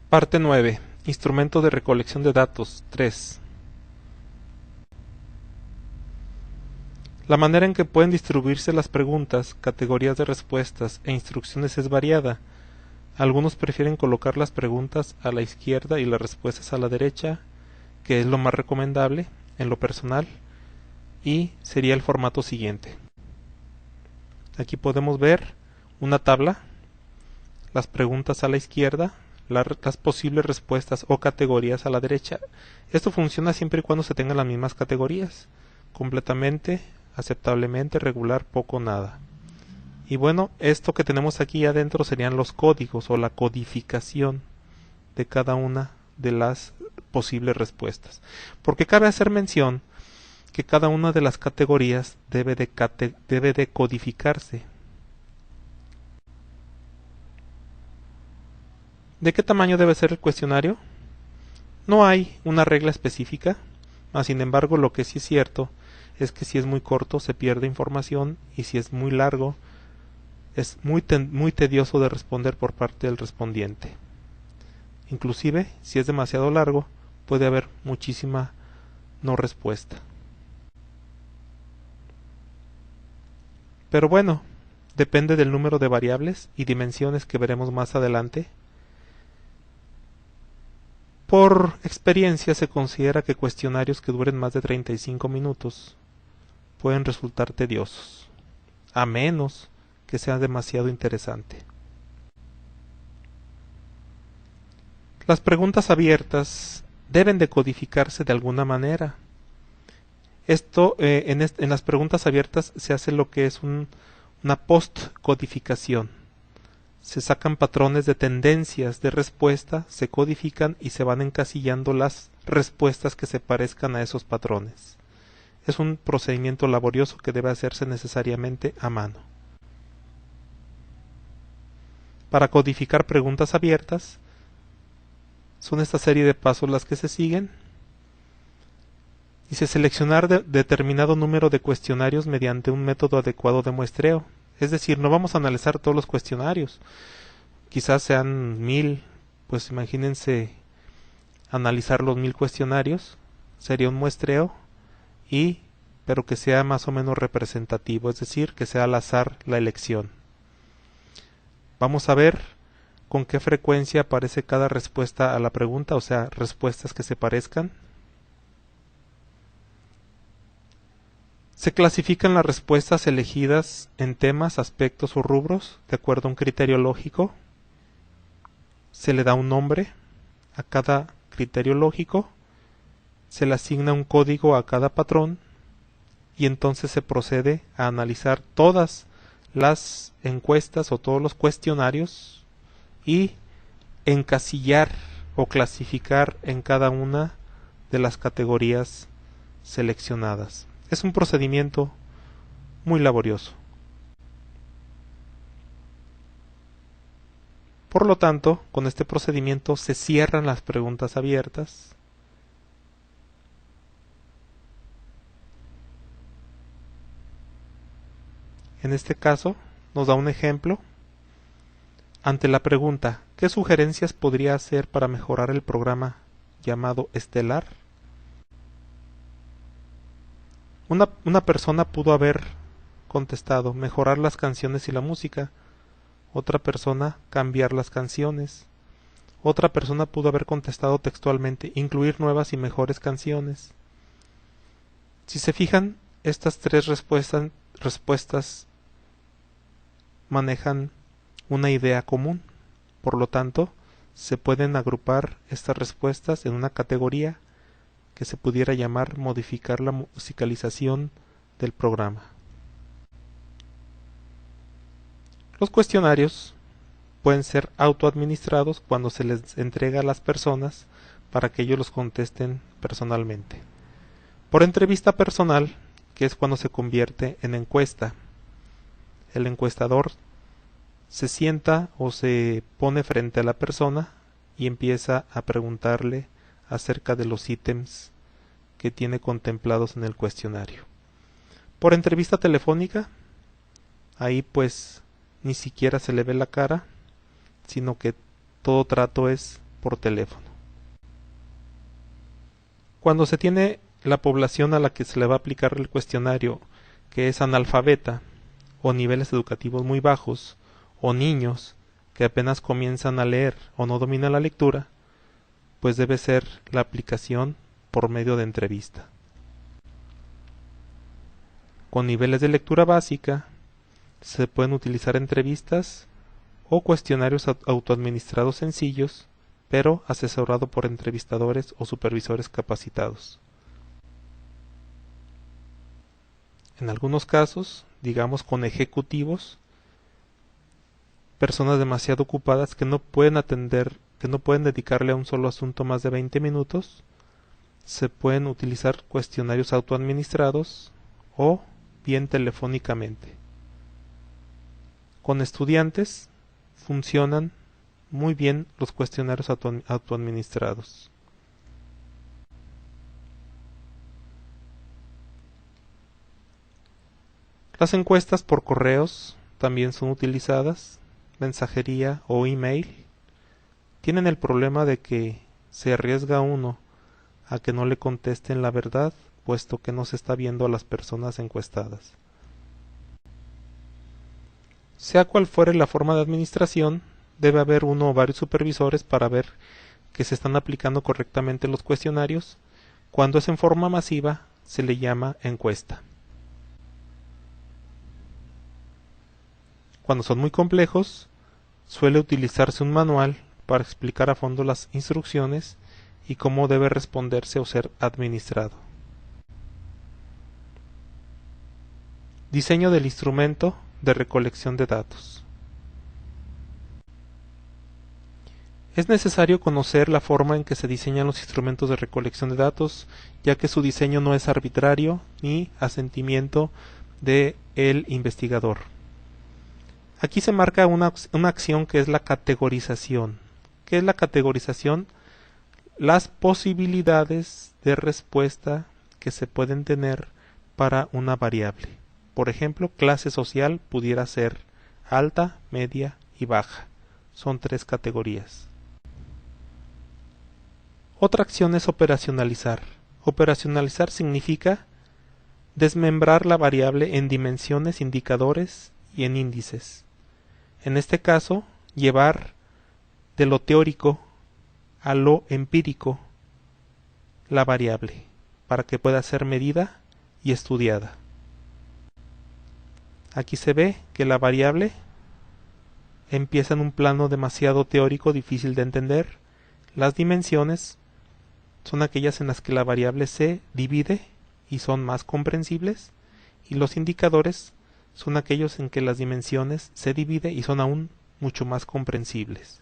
Parte 9. Instrumento de recolección de datos 3. La manera en que pueden distribuirse las preguntas, categorías de respuestas e instrucciones es variada. Algunos prefieren colocar las preguntas a la izquierda y las respuestas a la derecha, que es lo más recomendable en lo personal, y sería el formato siguiente. Aquí podemos ver una tabla, las preguntas a la izquierda, las posibles respuestas o categorías a la derecha. Esto funciona siempre y cuando se tengan las mismas categorías: completamente, aceptablemente, regular, poco, nada. Y bueno, esto que tenemos aquí adentro serían los códigos o la codificación de cada una de las posibles respuestas. Porque cabe hacer mención que cada una de las categorías debe de codificarse. ¿De qué tamaño debe ser el cuestionario? No hay una regla específica, mas sin embargo lo que sí es cierto es que si es muy corto se pierde información, y si es muy largo es muy tedioso de responder por parte del respondiente. Inclusive, si es demasiado largo, puede haber muchísima no respuesta. Pero bueno, depende del número de variables y dimensiones que veremos más adelante. Por experiencia se considera que cuestionarios que duren más de 35 minutos pueden resultar tediosos, a menos que sea demasiado interesante. Las preguntas abiertas deben de codificarse de alguna manera. Esto en las preguntas abiertas se hace lo que es una post-codificación. Se sacan patrones de tendencias de respuesta, se codifican y se van encasillando las respuestas que se parezcan a esos patrones. Es un procedimiento laborioso que debe hacerse necesariamente a mano. Para codificar preguntas abiertas, son esta serie de pasos las que se siguen. Dice seleccionar determinado número de cuestionarios mediante un método adecuado de muestreo. Es decir, no vamos a analizar todos los cuestionarios. Quizás sean 1000, pues imagínense analizar los 1000 cuestionarios. Sería un muestreo, pero que sea más o menos representativo, es decir, que sea al azar la elección. Vamos a ver con qué frecuencia aparece cada respuesta a la pregunta, o sea, respuestas que se parezcan. Se clasifican las respuestas elegidas en temas, aspectos o rubros de acuerdo a un criterio lógico. Se le da un nombre a cada criterio lógico, se le asigna un código a cada patrón y entonces se procede a analizar todas las encuestas o todos los cuestionarios y encasillar o clasificar en cada una de las categorías seleccionadas. Es un procedimiento muy laborioso. Por lo tanto, con este procedimiento se cierran las preguntas abiertas. En este caso, nos da un ejemplo. Ante la pregunta, ¿qué sugerencias podría hacer para mejorar el programa llamado Estelar? Una persona pudo haber contestado mejorar las canciones y la música, otra persona cambiar las canciones, otra persona pudo haber contestado textualmente incluir nuevas y mejores canciones. Si se fijan, estas tres respuestas manejan una idea común, por lo tanto se pueden agrupar estas respuestas en una categoría que se pudiera llamar modificar la musicalización del programa. Los cuestionarios pueden ser autoadministrados cuando se les entrega a las personas para que ellos los contesten personalmente. Por entrevista personal, que es cuando se convierte en encuesta. El encuestador se sienta o se pone frente a la persona y empieza a preguntarle acerca de los ítems que tiene contemplados en el cuestionario. Por entrevista telefónica, ahí pues ni siquiera se le ve la cara, sino que todo trato es por teléfono. Cuando se tiene la población a la que se le va a aplicar el cuestionario que es analfabeta o niveles educativos muy bajos o niños que apenas comienzan a leer o no dominan la lectura, pues debe ser la aplicación por medio de entrevista. Con niveles de lectura básica se pueden utilizar entrevistas o cuestionarios autoadministrados sencillos, pero asesorado por entrevistadores o supervisores capacitados. En algunos casos, digamos con ejecutivos, personas demasiado ocupadas que no pueden dedicarle a un solo asunto más de 20 minutos, se pueden utilizar cuestionarios autoadministrados o bien telefónicamente. Con estudiantes funcionan muy bien los cuestionarios autoadministrados. Las encuestas por correos también son utilizadas, mensajería o email. Tienen el problema de que se arriesga uno a que no le contesten la verdad, puesto que no se está viendo a las personas encuestadas. Sea cual fuere la forma de administración, debe haber uno o varios supervisores para ver que se están aplicando correctamente los cuestionarios. Cuando es en forma masiva, se le llama encuesta. Cuando son muy complejos, suele utilizarse un manual para explicar a fondo las instrucciones y cómo debe responderse o ser administrado. Diseño del instrumento de recolección de datos. Es necesario conocer la forma en que se diseñan los instrumentos de recolección de datos, ya que su diseño no es arbitrario ni asentimiento del investigador. Aquí se marca una acción que es la categorización. ¿Qué es la categorización? Las posibilidades de respuesta que se pueden tener para una variable. Por ejemplo, clase social pudiera ser alta, media y baja. Son 3 categorías. Otra acción es operacionalizar. Operacionalizar significa desmembrar la variable en dimensiones, indicadores y en índices. En este caso, llevar de lo teórico a lo empírico la variable para que pueda ser medida y estudiada. Aquí se ve que la variable empieza en un plano demasiado teórico, difícil de entender. Las dimensiones son aquellas en las que la variable se divide y son más comprensibles, y los indicadores son aquellos en que las dimensiones se dividen y son aún mucho más comprensibles.